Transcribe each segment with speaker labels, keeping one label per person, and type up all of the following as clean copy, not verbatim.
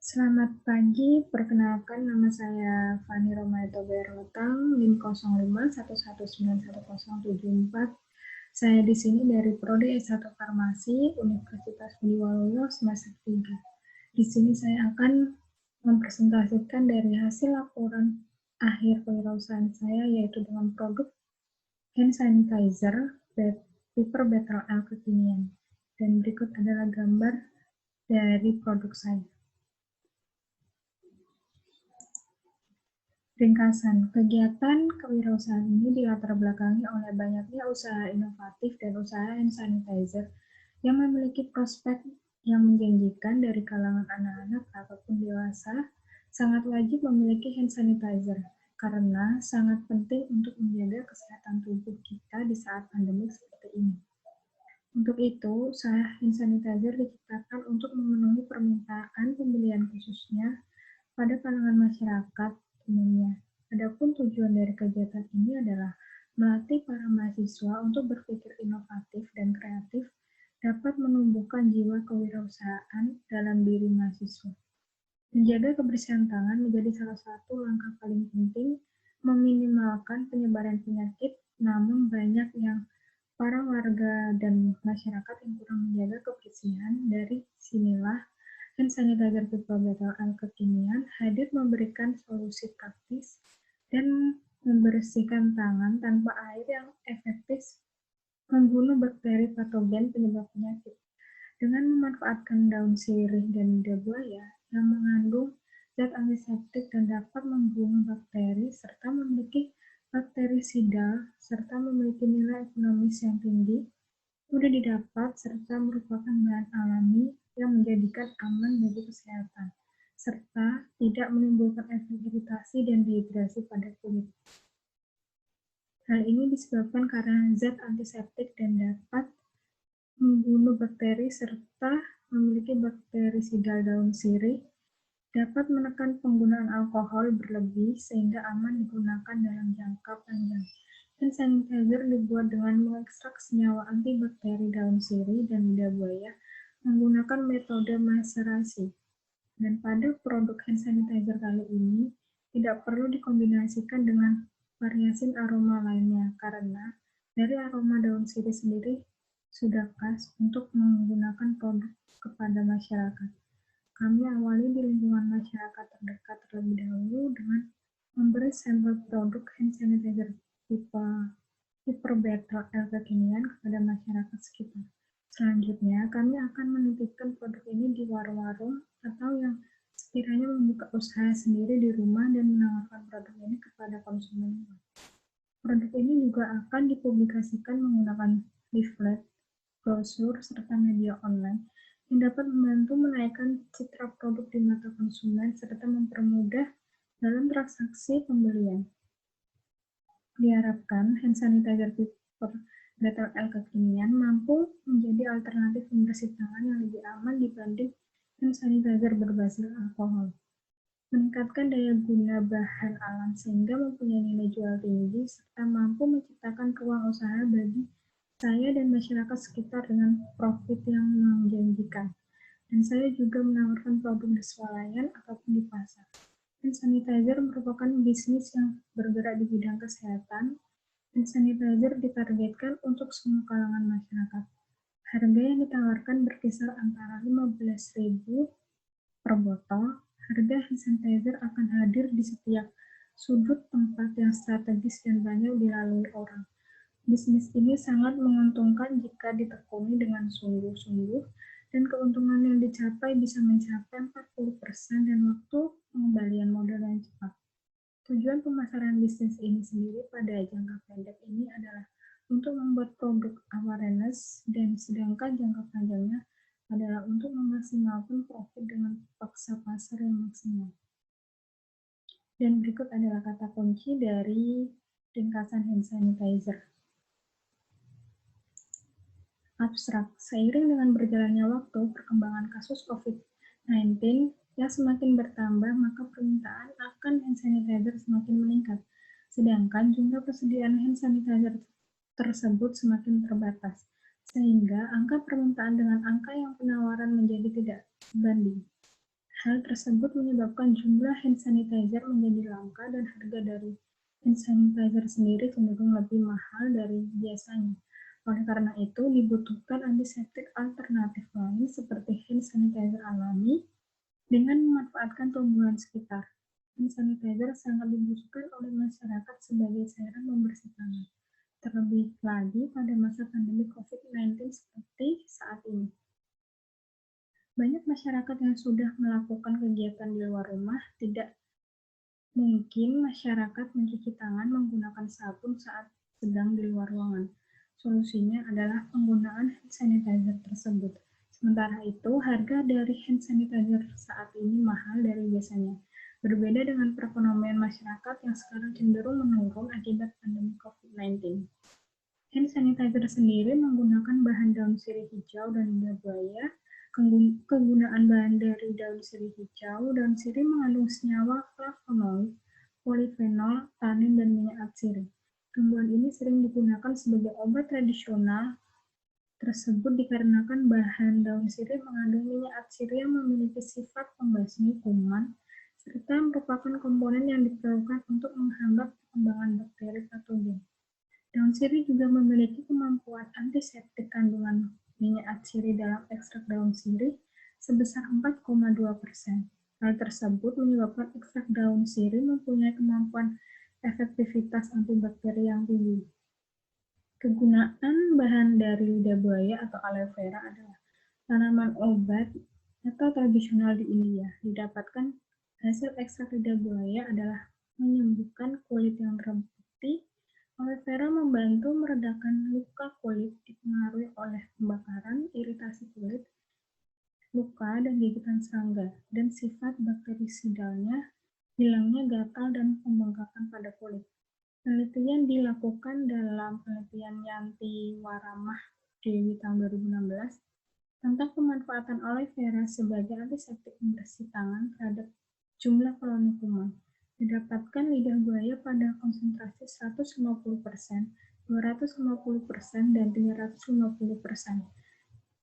Speaker 1: Selamat pagi, perkenalkan nama saya Fani Romaito Berotang, NIM 0511911074. Saya di sini dari Prodi S1 Farmasi, Universitas Budi semester 3. Di sini saya akan mempresentasikan dari hasil laporan akhir kewirausahaan saya, yaitu dengan produk hand sanitizer Piper Battle L kekinian. Dan berikut adalah gambar dari produk saya. Ringkasan, kegiatan kewirausahaan ini dilatar belakangi oleh banyaknya usaha inovatif dan usaha hand sanitizer yang memiliki prospek yang menjanjikan dari kalangan anak-anak ataupun dewasa, sangat wajib memiliki hand sanitizer karena sangat penting untuk menjaga kesehatan tubuh kita di saat pandemi seperti ini. Untuk itu, usaha hand sanitizer diciptakan untuk memenuhi permintaan pembelian khususnya pada kalangan masyarakat umumnya. Adapun tujuan dari kegiatan ini adalah melatih para mahasiswa untuk berpikir inovatif dan kreatif, dapat menumbuhkan jiwa kewirausahaan dalam diri mahasiswa. Menjaga kebersihan tangan menjadi salah satu langkah paling penting meminimalkan penyebaran penyakit, namun banyak yang para warga dan masyarakat yang kurang menjaga kebersihan. Dari sinilah hand sanitizer Piper Battle L kekinian hadir memberikan solusi praktis dan membersihkan tangan tanpa air yang efektif membunuh bakteri patogen penyebab penyakit. Dengan memanfaatkan daun sirih dan lidah buaya yang mengandung zat antiseptik dan dapat membunuh bakteri serta memiliki bakterisidal serta memiliki nilai ekonomis yang tinggi, mudah didapat serta merupakan bahan alami yang menjadikan aman bagi kesehatan, serta tidak menimbulkan efek iritasi dan dehidrasi pada kulit. Hal ini disebabkan karena zat antiseptik dan dapat membunuh bakteri serta memiliki bakterisidal daun sirih, dapat menekan penggunaan alkohol berlebih sehingga aman digunakan dalam jangka panjang. Hand sanitizer dibuat dengan mengekstrak senyawa antibakteri daun sirih dan lidah buaya menggunakan metode maserasi. Dan pada produk hand sanitizer kali ini tidak perlu dikombinasikan dengan variasi aroma lainnya karena dari aroma daun sirih sendiri sudah pas untuk menggunakan produk kepada masyarakat. Kami awali di lingkungan masyarakat terdekat terlebih dahulu dengan memberi sampel produk hand sanitizer Piper Battle L kekinian kepada masyarakat sekitar. Selanjutnya, kami akan menitipkan produk ini di warung-warung atau yang sekiranya membuka usaha sendiri di rumah dan menawarkan produk ini kepada konsumen. Produk ini juga akan dipublikasikan menggunakan leaflet, brosur, serta media online yang dapat membantu menaikkan citra produk di mata konsumen serta mempermudah dalam transaksi pembelian. Diharapkan hand sanitizer Piper Battle L kekinian mampu menjadi alternatif pembersih tangan yang lebih aman dibanding hand sanitizer berbasis alkohol, meningkatkan daya guna bahan alam sehingga mempunyai nilai jual tinggi, serta mampu menciptakan ruang usaha bagi saya dan masyarakat sekitar dengan profit yang menjanjikan. Dan saya juga menawarkan produk di swalayan ataupun di pasar. Hand sanitizer merupakan bisnis yang bergerak di bidang kesehatan. Hand sanitizer ditargetkan untuk semua kalangan masyarakat. Harga yang ditawarkan berkisar antara 15.000 per botol. Harga hand sanitizer akan hadir di setiap sudut tempat yang strategis dan banyak dilalui orang. Bisnis ini sangat menguntungkan jika ditekuni dengan sungguh-sungguh dan keuntungan yang dicapai bisa mencapai 40% dan waktu pengembalian modal yang cepat. Tujuan pemasaran bisnis ini sendiri pada jangka pendek ini adalah untuk membuat produk awareness dan sedangkan jangka panjangnya adalah untuk memaksimalkan profit dengan paksa pasar yang maksimal. Dan berikut adalah kata kunci dari ringkasan hand sanitizer. Abstrak, seiring dengan berjalannya waktu, perkembangan kasus COVID-19 yang semakin bertambah, maka permintaan akan hand sanitizer semakin meningkat, sedangkan jumlah persediaan hand sanitizer tersebut semakin terbatas, sehingga angka permintaan dengan angka yang penawaran menjadi tidak sebanding. Hal tersebut menyebabkan jumlah hand sanitizer menjadi langka dan harga dari hand sanitizer sendiri cenderung lebih mahal dari biasanya. Oleh karena itu, dibutuhkan antiseptik alternatif lain seperti hand sanitizer alami dengan memanfaatkan tumbuhan sekitar. Hand sanitizer sangat dibutuhkan oleh masyarakat sebagai cairan pembersih tangan, terlebih lagi pada masa pandemi COVID-19 seperti saat ini. Banyak masyarakat yang sudah melakukan kegiatan di luar rumah, tidak mungkin masyarakat mencuci tangan menggunakan sabun saat sedang di luar ruangan. Solusinya adalah penggunaan hand sanitizer tersebut. Sementara itu, harga dari hand sanitizer saat ini mahal dari biasanya. Berbeda dengan perekonomian masyarakat yang sekarang cenderung menurun akibat pandemi COVID-19. Hand sanitizer sendiri menggunakan bahan daun sirih hijau dan lidah buaya. Kegunaan bahan dari daun sirih hijau, daun sirih mengandung senyawa flavonoid, polifenol, tanin, dan minyak atsiri. Tumbuhan ini sering digunakan sebagai obat tradisional tersebut dikarenakan bahan daun sirih mengandung minyak atsiri yang memiliki sifat pembasmi kuman, serta merupakan komponen yang diperlukan untuk menghambat perkembangan bakteri patogen. Daun sirih juga memiliki kemampuan antiseptik. Kandungan minyak atsiri dalam ekstrak daun sirih sebesar 4,2%. Hal tersebut menyebabkan ekstrak daun sirih mempunyai kemampuan efektivitas antibakteri yang tinggi. Kegunaan bahan dari lidah buaya atau aloe vera adalah tanaman obat atau tradisional di India. Didapatkan hasil ekstrak lidah buaya adalah menyembuhkan kulit yang terputih. Aloe vera membantu meredakan luka kulit dipengaruhi oleh pembakaran, iritasi kulit, luka, dan gigitan serangga, dan sifat bakterisidalnya, hilangnya gatal dan pembengkakan pada kulit. Penelitian dilakukan dalam penelitian Yanti Waramah Dewi tahun 2016 tentang pemanfaatan aloe vera sebagai antiseptik pembersih tangan terhadap jumlah koloni kuman. Didapatkan lidah buaya pada konsentrasi 150%, 250%, dan 350%.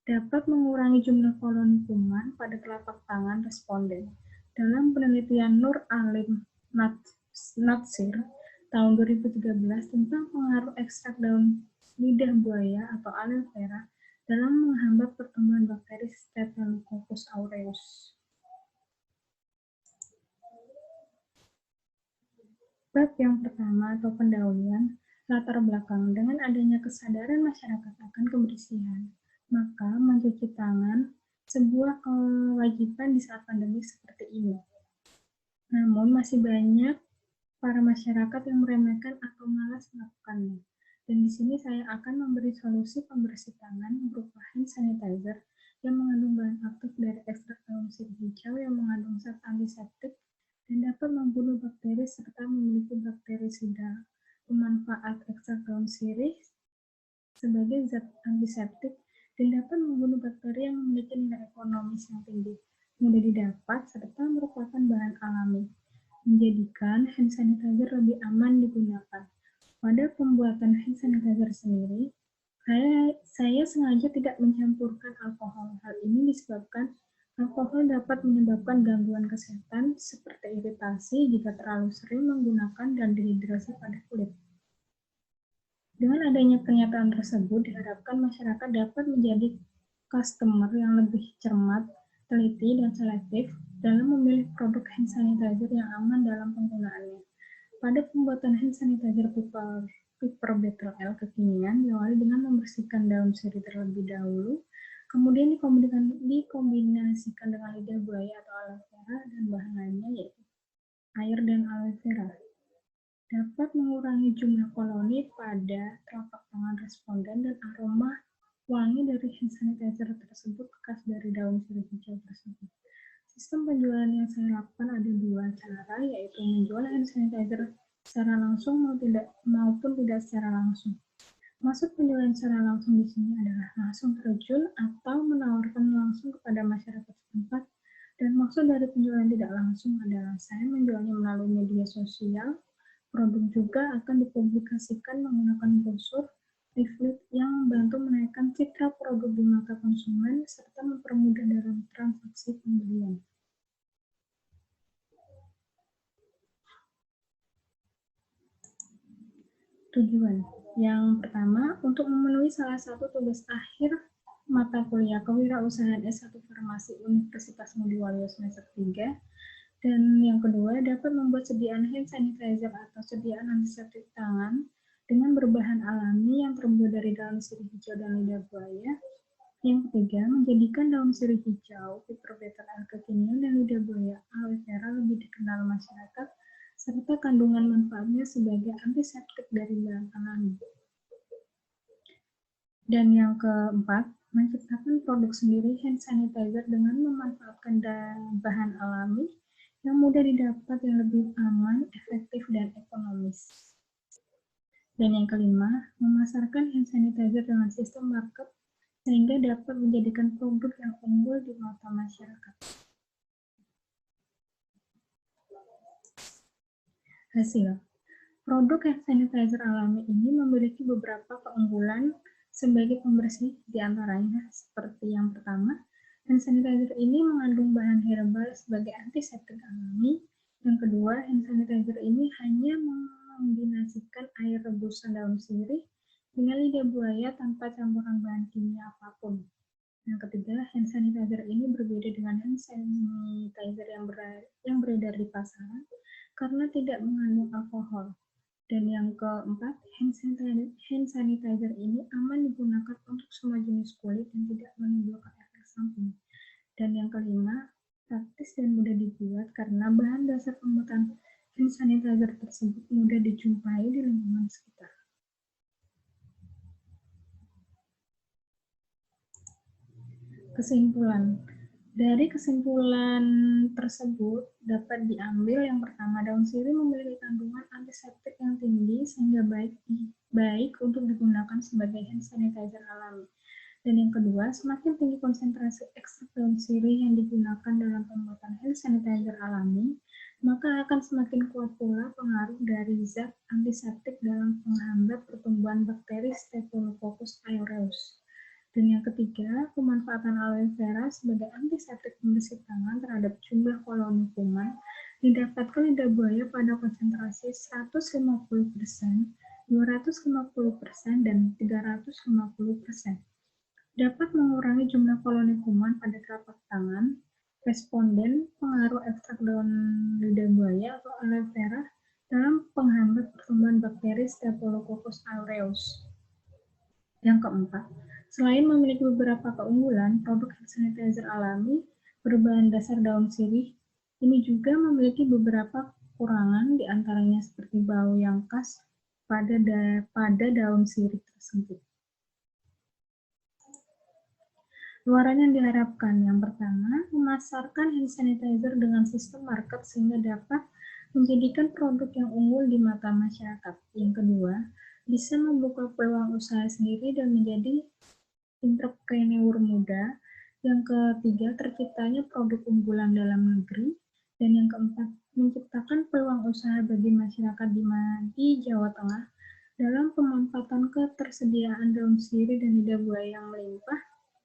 Speaker 1: Dapat mengurangi jumlah koloni kuman pada telapak tangan responden. Dalam penelitian Nur Alim Natsir tahun 2013 tentang pengaruh ekstrak daun lidah buaya atau aloe vera dalam menghambat pertumbuhan bakteri Staphylococcus aureus. Bab yang pertama atau pendahuluan, latar belakang. Dengan adanya kesadaran masyarakat akan kebersihan, maka mencuci tangan sebuah kewajiban di saat pandemi seperti ini. Namun masih banyak para masyarakat yang meremehkan atau malas melakukannya. Dan di sini saya akan memberi solusi pembersih tangan berupa hand sanitizer yang mengandung bahan aktif dari ekstrak daun sirih hijau yang mengandung zat antiseptik dan dapat membunuh bakteri serta memiliki bakterisida. Pemanfaat ekstrak daun sirih sebagai zat antiseptik dan dapat membunuh bakteri yang memiliki nilai ekonomis yang tinggi, mudah didapat, serta merupakan bahan alami, menjadikan hand sanitizer lebih aman digunakan. Pada pembuatan hand sanitizer sendiri, saya sengaja tidak mencampurkan alkohol. Hal ini disebabkan alkohol dapat menyebabkan gangguan kesehatan seperti iritasi jika terlalu sering menggunakan dan dehidrasi pada kulit. Dengan adanya pernyataan tersebut, diharapkan masyarakat dapat menjadi customer yang lebih cermat, teliti, dan selektif dalam memilih produk hand sanitizer yang aman dalam penggunaannya. Pada pembuatan hand sanitizer Piper Battle L kekinian diawali dengan membersihkan daun sirih terlebih dahulu, kemudian dikombinasikan dengan lidah buaya atau aloe vera dan bahan lainnya yaitu air dan aloe vera. Dapat mengurangi jumlah koloni pada telapak tangan responden dan aroma wangi dari hand sanitizer tersebut bekas dari daun sirih hijau tersebut. Sistem penjualan yang saya lakukan ada dua cara, yaitu menjual hand sanitizer secara langsung maupun tidak secara langsung. Maksud penjualan secara langsung di sini adalah langsung terjun atau menawarkan langsung kepada masyarakat setempat, dan maksud dari penjualan tidak langsung adalah saya menjualnya melalui media sosial. Produk juga akan dipublikasikan menggunakan brosur, leaflet yang membantu menaikkan citra produk di mata konsumen serta mempermudah dalam transaksi pembelian. Tujuan. Yang pertama, untuk memenuhi salah satu tugas akhir mata kuliah kewirausahaan S1 Farmasi Universitas Ngudi semester 3. Dan yang kedua, dapat membuat sediaan hand sanitizer atau sediaan antiseptik tangan dengan berbahan alami yang terbuat dari daun sirih hijau dan lidah buaya. Yang ketiga, menjadikan daun sirih hijau, Piperobeter alkekinium, dan lidah buaya aloe vera lebih dikenal masyarakat, serta kandungan manfaatnya sebagai antiseptik dari bahan alami. Dan yang keempat, menciptakan produk sendiri hand sanitizer dengan memanfaatkan bahan alami yang mudah didapat, yang lebih aman, efektif, dan ekonomis. Dan yang kelima, memasarkan hand sanitizer dengan sistem market sehingga dapat menjadikan produk yang unggul di mata masyarakat. Hasil. Produk hand sanitizer alami ini memiliki beberapa keunggulan sebagai pembersih, diantaranya seperti yang pertama, hand sanitizer ini mengandung bahan herbal sebagai antiseptik alami. Yang kedua, hand sanitizer ini hanya mengombinasikan air rebusan daun sirih dengan lidah buaya tanpa campuran bahan kimia apapun. Yang ketiga, hand sanitizer ini berbeda dengan hand sanitizer yang beredar di pasaran karena tidak mengandung alkohol. Dan yang keempat, hand sanitizer ini aman digunakan untuk semua jenis kulit dan tidak menimbulkan efek samping. Dan yang kelima, praktis dan mudah dibuat karena bahan dasar pembuatan hand sanitizer tersebut mudah dijumpai di lingkungan sekitar. Kesimpulan. Dari kesimpulan tersebut dapat diambil yang pertama, daun sirih memiliki kandungan antiseptik yang tinggi sehingga baik untuk digunakan sebagai hand sanitizer alami. Dan yang kedua, semakin tinggi konsentrasi ekstrak daun sirih yang digunakan dalam pembuatan hand sanitizer alami, maka akan semakin kuat pula pengaruh dari zat antiseptik dalam menghambat pertumbuhan bakteri Staphylococcus aureus. Dan yang ketiga, pemanfaatan aloe vera sebagai antiseptik pembersih tangan terhadap jumlah koloni kuman didapatkan lidah buaya pada konsentrasi 150%, 250%, dan 350%. Dapat mengurangi jumlah koloni kuman pada telapak tangan. Responden pengaruh ekstrak daun lidah buaya atau aloe vera dalam penghambat pertumbuhan bakteri Staphylococcus aureus. Yang keempat, selain memiliki beberapa keunggulan, produk hand sanitizer alami berbahan dasar daun sirih ini juga memiliki beberapa kekurangan, diantaranya seperti bau yang khas pada daun sirih tersebut. Luaran yang diharapkan, yang pertama, memasarkan hand sanitizer dengan sistem market sehingga dapat menjadikan produk yang unggul di mata masyarakat. Yang kedua, bisa membuka peluang usaha sendiri dan menjadi entrepreneur muda. Yang ketiga, terciptanya produk unggulan dalam negeri. Dan yang keempat, menciptakan peluang usaha bagi masyarakat di Jawa Tengah dalam pemanfaatan ketersediaan daun sirih dan lidah buaya yang melimpah.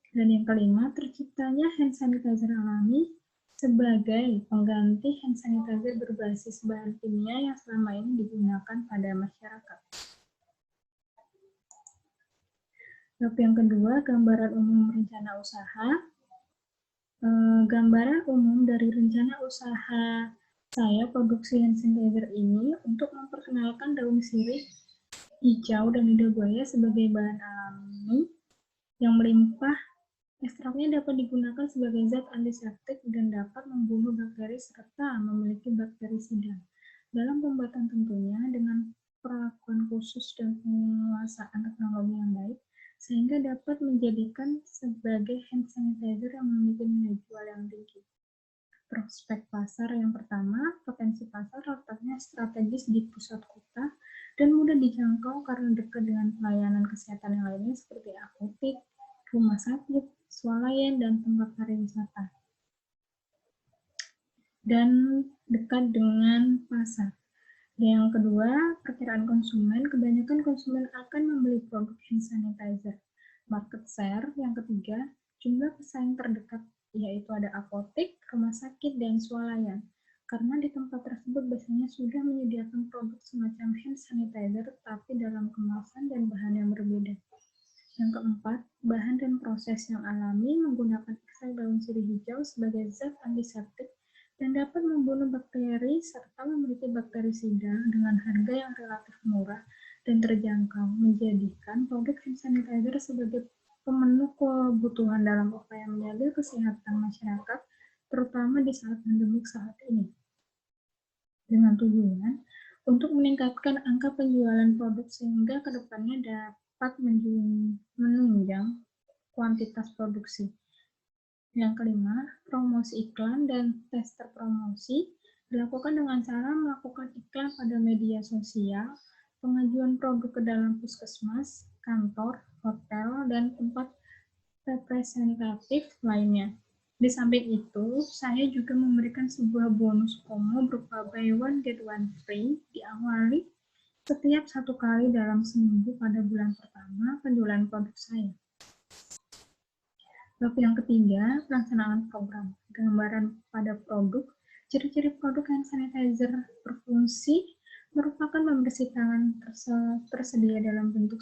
Speaker 1: Dan yang kelima, terciptanya hand sanitizer alami sebagai pengganti hand sanitizer berbasis bahan kimia yang selama ini digunakan pada masyarakat. Bab yang kedua, gambaran umum rencana usaha. Gambaran umum dari rencana usaha saya produksi hand sanitizer ini untuk memperkenalkan daun sirih hijau dan lidah buaya sebagai bahan alami yang melimpah. Ekstraknya dapat digunakan sebagai zat antiseptik dan dapat membunuh bakteri serta memiliki bakterisida. Dalam pembuatan tentunya dengan perlakuan khusus dan penguasaan teknologi yang baik, sehingga dapat menjadikan sebagai hand sanitizer yang memiliki nilai jual yang tinggi. Prospek pasar yang pertama, potensi pasar letaknya strategis di pusat kota dan mudah dijangkau karena dekat dengan pelayanan kesehatan yang lainnya seperti apotek, rumah sakit, swalayan, dan tempat pariwisata. Dan dekat dengan pasar. Dan yang kedua, perkiraan konsumen. Kebanyakan konsumen akan membeli produk hand sanitizer. Market share. Yang ketiga, jumlah pesaing terdekat, yaitu ada apotek, rumah sakit, dan swalayan. karena di tempat tersebut biasanya sudah menyediakan produk semacam hand sanitizer tapi dalam kemasan dan bahan yang berbeda. Yang keempat, bahan dan proses yang alami menggunakan ekstrak daun sirih hijau sebagai zat antiseptik dan dapat membunuh bakteri serta memiliki bakterisida dengan harga yang relatif murah dan terjangkau, menjadikan produk hand sanitizer sebagai pemenuh kebutuhan dalam upaya menjaga kesehatan masyarakat, terutama di saat pandemik saat ini. Dengan tujuan untuk meningkatkan angka penjualan produk sehingga kedepannya dapat menunjang kuantitas produksi. Yang kelima, promosi iklan dan tes terpromosi dilakukan dengan cara melakukan iklan pada media sosial, pengajuan produk ke dalam puskesmas, kantor, hotel, dan tempat representatif lainnya. Di samping itu, saya juga memberikan sebuah bonus promo berupa buy one get one free diawali setiap 1 kali dalam seminggu pada bulan pertama penjualan produk saya. Bab yang ketiga, pelaksanaan program. Gambaran pada produk. Ciri-ciri produk hand sanitizer berfungsi merupakan pembersih tangan tersedia dalam bentuk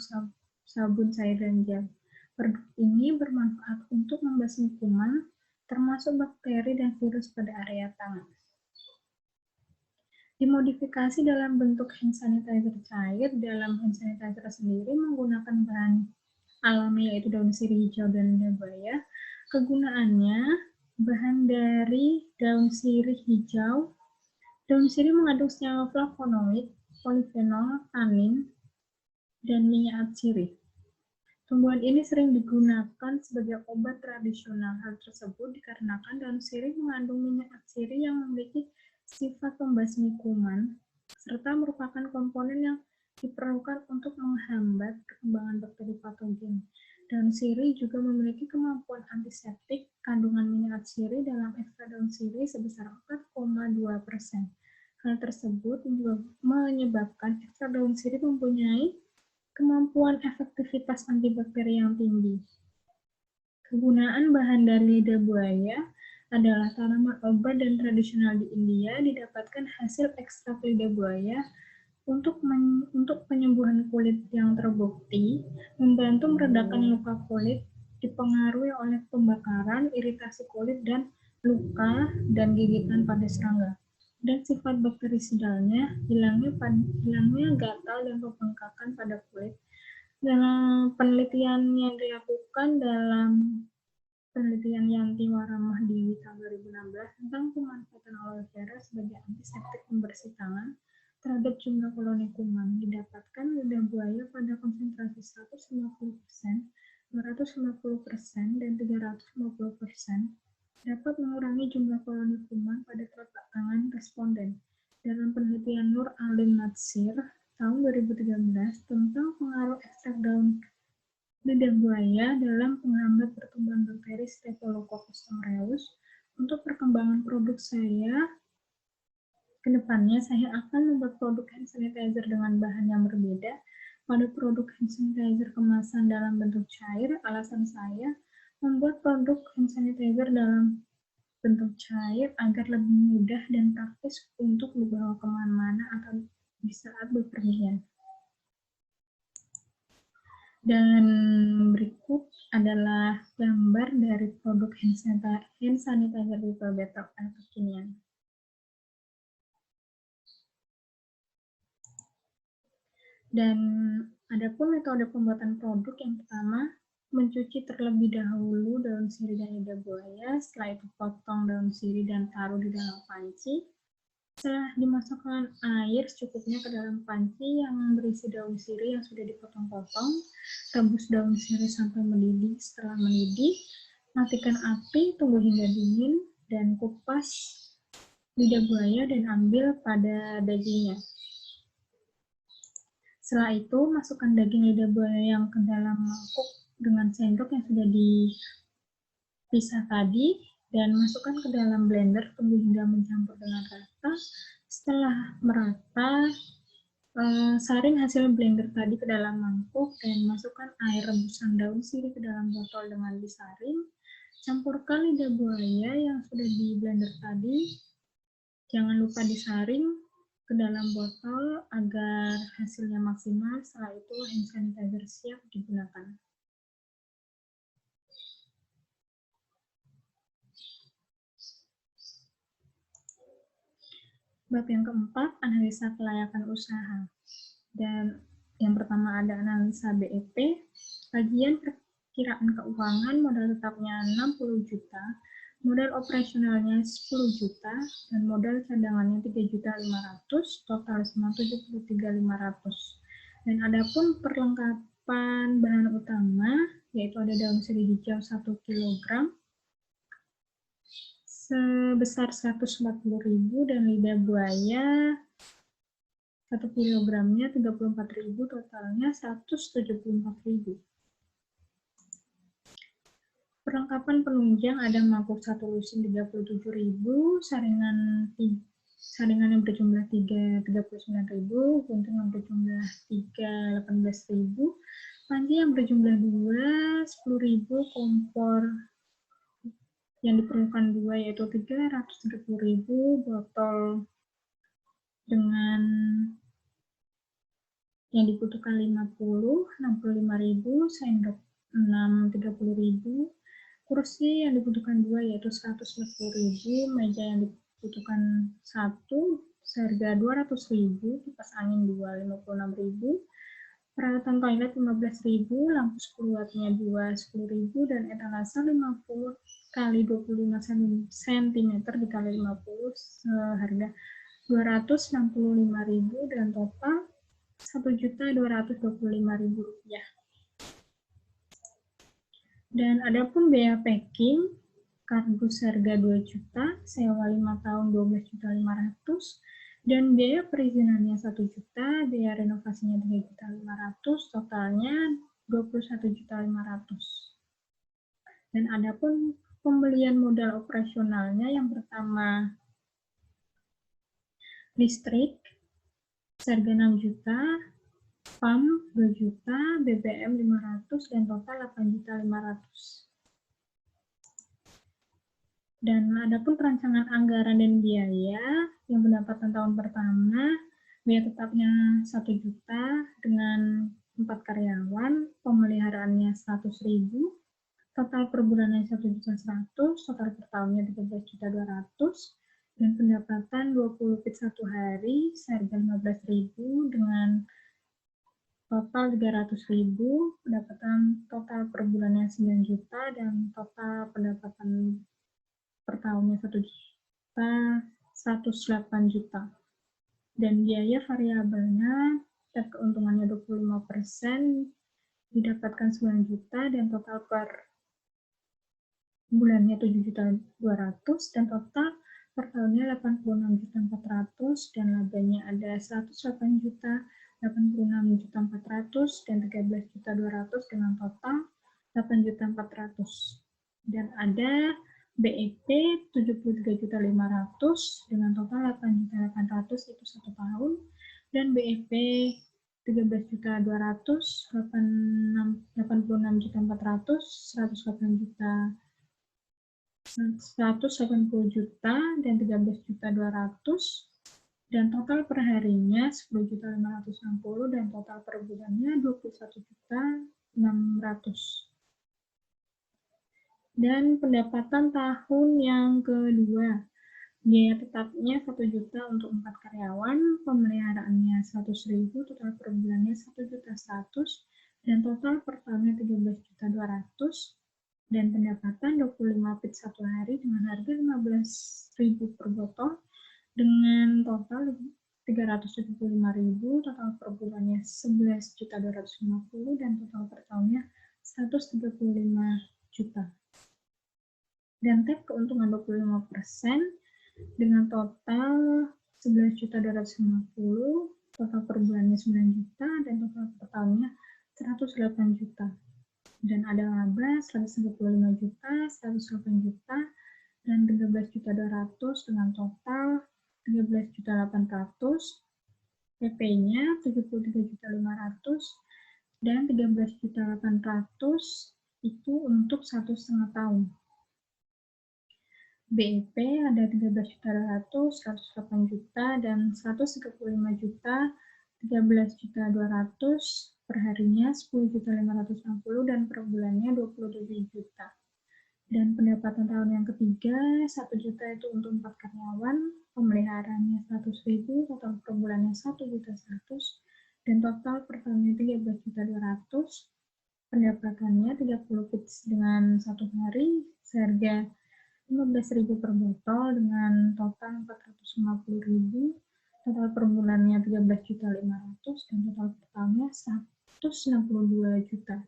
Speaker 1: sabun cair dan gel. Produk ini bermanfaat untuk membasmi kuman, termasuk bakteri dan virus pada area tangan. Dimodifikasi dalam bentuk hand sanitizer cair. Dalam hand sanitizer sendiri menggunakan bahan alami yaitu daun sirih hijau dan lidah buaya. Kegunaannya, bahan dari daun sirih hijau. Daun sirih mengandung senyawa flavonoid, polifenol, tanin, dan minyak atsiri. Tumbuhan ini sering digunakan sebagai obat tradisional. Hal tersebut dikarenakan daun sirih mengandung minyak atsiri yang memiliki sifat pembasmi kuman, serta merupakan komponen yang diperlukan untuk menghambat perkembangan bakteri patogen. Daun sirih juga memiliki kemampuan antiseptik. Kandungan minyak atsiri dalam ekstrak daun sirih sebesar 4,2%. Hal tersebut juga menyebabkan ekstrak daun sirih mempunyai kemampuan efektivitas antibakteri yang tinggi. Kegunaan bahan dari lidah buaya adalah tanaman obat dan tradisional di India. Didapatkan hasil ekstrak lidah buaya untuk penyembuhan kulit yang terbukti, membantu meredakan luka kulit dipengaruhi oleh pembakaran, iritasi kulit, dan luka dan gigitan pada serangga. Dan sifat bakterisidalnya, hilangnya gatal dan pembengkakan pada kulit. Dalam penelitian yang dilakukan dalam penelitian Yanti Waramah di tahun 2016 tentang pemanfaatan aloe vera sebagai antiseptik pembersih tangan terhadap jumlah koloni kuman, didapatkan lidah buaya pada konsentrasi 150%, 250%, dan 350% dapat mengurangi jumlah koloni kuman pada telapak tangan responden. Dalam penelitian Nur Alim Natsir tahun 2013 tentang pengaruh ekstrak daun lidah buaya dalam penghambat pertumbuhan bakteri Staphylococcus aureus, untuk perkembangan produk saya, kedepannya saya akan membuat produk hand sanitizer dengan bahan yang berbeda. Pada produk hand sanitizer kemasan dalam bentuk cair, alasan saya membuat produk hand sanitizer dalam bentuk cair agar lebih mudah dan praktis untuk dibawa kemana-mana atau di saat bepergian. Dan berikut adalah gambar dari produk hand sanitizer People Better kekinian. Dan adapun metode pembuatan produk, yang pertama, mencuci terlebih dahulu daun sirih dan lidah buaya, setelah itu potong daun sirih dan taruh di dalam panci. Setelah dimasukkan air secukupnya ke dalam panci yang berisi daun sirih yang sudah dipotong-potong, rebus daun sirih sampai mendidih. Setelah mendidih, matikan api, tunggu hingga dingin, dan kupas lidah buaya dan ambil pada dagingnya. Setelah itu, masukkan daging lidah buaya yang ke dalam mangkuk dengan sendok yang sudah dipisah tadi, dan masukkan ke dalam blender, tunggu hingga mencampur dengan rata. Setelah merata, saring hasil blender tadi ke dalam mangkuk, dan masukkan air rebusan daun sirih ke dalam botol dengan disaring. Campurkan lidah buaya yang sudah di blender tadi Jangan lupa disaring ke dalam botol agar hasilnya maksimal. Setelah itu hand sanitizer siap digunakan. Bab yang keempat, analisa kelayakan usaha. Dan yang pertama ada analisa BEP, bagian perkiraan keuangan, modal tetapnya 60 juta, modal operasionalnya 10 juta, dan modal cadangannya 3.500.000, total semua 73.500. Dan adapun perlengkapan bahan utama, yaitu ada daun sirih hijau 1 kg, sebesar 140.000 dan lidah buaya 1 kilogramnya 34.000, totalnya 174.000. Perlengkapan penunjang ada mangkuk 1 lusin 37.000, saringan yang berjumlah 39.000, gunting yang berjumlah 18.000, panci yang berjumlah 2 10.000, kompor yang diperlukan 2 yaitu 330.000, botol dengan yang dibutuhkan 50, 65.000, sendok 6, 30.000, kursi yang dibutuhkan 2 yaitu 140.000, meja yang dibutuhkan 1 seharga 200.000, kipas angin 2, 56.000, peralatan toilet 15.000, lampu 10 wattnya 2, 10.000, dan etalase 50 kali 25 cm dikali 50 seharga 265.000, dan total Rp1.225.000. Dan adapun biaya packing, kardus harga 2 juta, sewa 5 tahun 12.500.000, dan biaya perizinannya 1 juta, biaya renovasinya 3.500.000, totalnya 21.500.000. Dan adapun pembelian modal operasionalnya, yang pertama listrik seharga 6 juta, PAM 2 juta, BBM 500, dan total 8.500.000. Dan adapun perancangan anggaran dan biaya, yang pendapatan tahun pertama, biaya tetapnya 1 juta dengan 4 karyawan, pemeliharaannya 100.000, total per bulannya 1.100.000, total per tahunnya 13.200.000, dan pendapatan 20 pit 1 hari, seharga 15.000 dengan total 300.000, pendapatan total per bulannya 9 juta, dan total pendapatan per tahunnya 1 juta 108 juta. Dan biaya variabelnya tingkat keuntungannya 25%, didapatkan 9 juta, dan total per bulannya 7.200.000, dan total per tahunnya 86.400.000, dan labanya ada 108 juta, 86.400.000, dan 13.200.000 dengan total 8.400.000. Dan ada BEP 73.500.000 dengan total 8.800.000 itu 1 tahun, dan BEP 13.200.000, 86.400.000, 180 juta, dan 13.200.000, dan total per harinya 10.560.000, dan total per bulannya 21.600.000. Dan pendapatan tahun yang kedua, biaya tetapnya 1 juta untuk 4 karyawan, pemeliharaannya 100.000, total per bulannya 1.100.000, dan total per tahunnya 13.200.000, dan pendapatan 25 pit 1 hari dengan harga 15.000 per botol, dengan total 375.000, total per bulannya 11.250.000, dan total per tahunnya 135 juta. Dan tab keuntungan 25% dengan total 11.250, total per bulannya 9 juta, dan total per tahunnya 108 juta. Dan ada laba 135 juta, 108 juta, dan 13.200 dengan total 13.800, PP-nya 73.500, dan 13.800 itu untuk 1,5 tahun. BEP ada 13.200.000, 108 juta, dan 135 juta, 13.200.000 per harinya, 10.560.000, dan per bulannya 27 juta. Dan pendapatan tahun yang ketiga, 1 juta itu untuk 4 karyawan, pemeliharaannya 100.000, total per bulannya 1.100.000, dan total per tahunnya 13.200.000, pendapatannya 30 fix dengan 1 hari, seharga 15.000 per botol dengan total 450.000, total per bulannya 13.500.000, dan total per tahunnya 162 juta.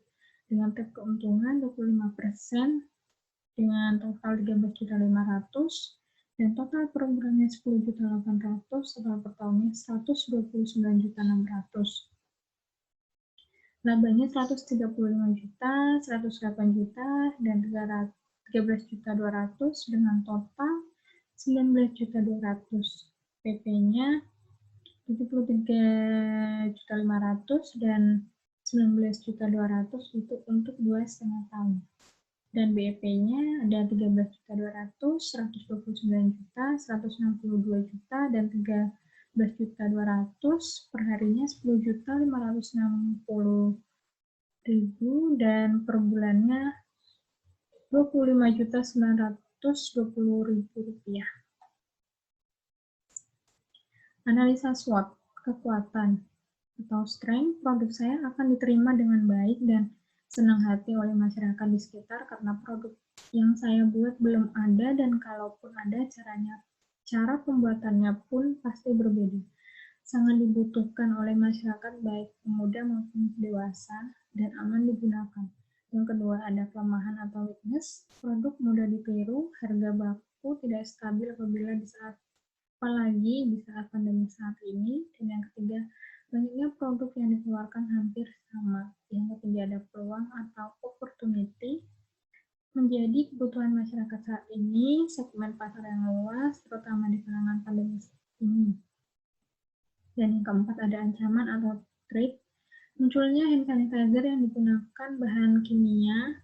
Speaker 1: Dengan tab keuntungan 25% dengan total 13.500.000, dan total per bulannya 10.800.000, total per tahunnya 129.600.000. Labanya 135 juta, 108 juta, dan 13.200.000 dengan total 19.200.000. PP-nya 73.500.000 dan 19.200.000 itu untuk 2,5 tahun. Dan BEP-nya ada 13.200.000, 129 juta, 162 juta, dan 13.200.000 per harinya 10.560.000 dan per bulannya 25.920.000 rupiah. Analisa SWOT, kekuatan atau strength, produk saya akan diterima dengan baik dan senang hati oleh masyarakat di sekitar karena produk yang saya buat belum ada, dan kalaupun ada cara pembuatannya pun pasti berbeda. Sangat dibutuhkan oleh masyarakat baik pemuda maupun dewasa dan aman digunakan. Yang kedua, ada kelemahan atau weakness, produk mudah ditiru, harga baku tidak stabil apabila apalagi di saat pandemi saat ini. Dan yang ketiga, banyaknya produk yang dikeluarkan hampir sama. Yang ketiga, ada peluang atau opportunity, menjadi kebutuhan masyarakat saat ini, segmen pasar yang luas, terutama di kalangan pandemi ini. Dan yang keempat, ada ancaman atau threat, munculnya hand sanitizer yang digunakan bahan kimia,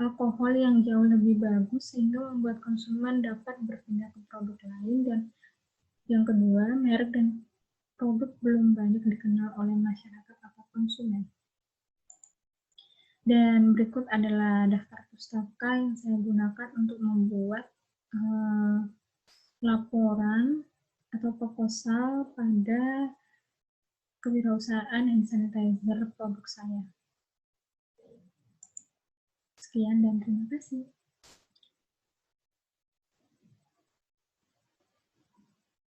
Speaker 1: alkohol yang jauh lebih bagus sehingga membuat konsumen dapat berpindah ke produk lain. Dan yang kedua, merek dan produk belum banyak dikenal oleh masyarakat atau konsumen. Dan berikut adalah daftar pustaka yang saya gunakan untuk membuat laporan atau proposal pada kewirausahaan hand sanitizer produk saya. Sekian dan terima kasih.